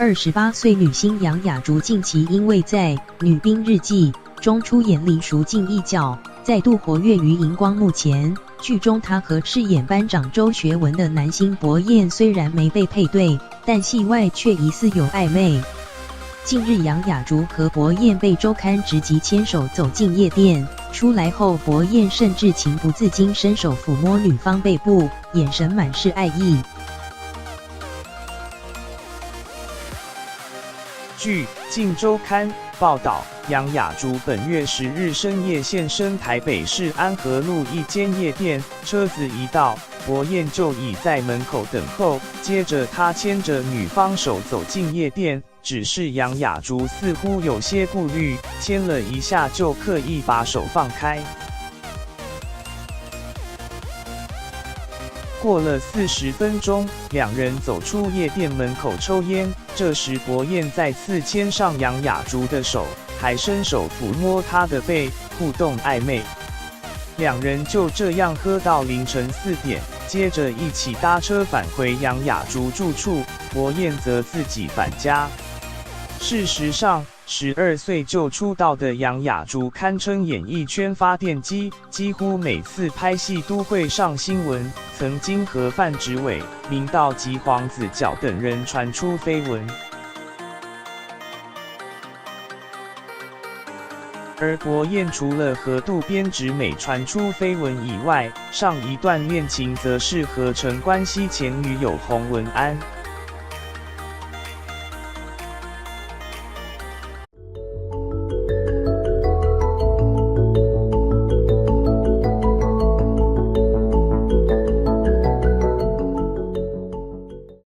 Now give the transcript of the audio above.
28岁女星杨雅竹近期因为在《女兵日记》中出演黎淑静一角，再度活跃于荧光幕前。剧中她和饰演班长周学文的男星柏彦虽然没被配对，但戏外却疑似有暧昧。近日杨雅竹和柏彦被周刊直击牵手走进夜店，出来后柏彦甚至情不自禁伸手抚摸女方背部，眼神满是爱意。据《镜周刊》报道，杨雅竹本月10日深夜现身台北市安和路一间夜店，车子一到，柏彦就已在门口等候。接着他牵着女方手走进夜店，只是杨雅竹似乎有些顾虑，牵了一下就刻意把手放开。过了40分钟，两人走出夜店门口抽烟。这时，柏彦再次牵上杨雅竹的手，还伸手抚摸她的背，互动暧昧。两人就这样喝到凌晨4点，接着一起搭车返回杨雅竹住处，柏彦则自己返家。事实上，12岁就出道的杨雅竹堪称演艺圈发电机，几乎每次拍戏都会上新闻，曾经和范植伟、明道及黄子佼等人传出绯闻。而柏彦除了和渡边直美传出绯闻以外，上一段恋情则是和陈冠希前女友洪文安。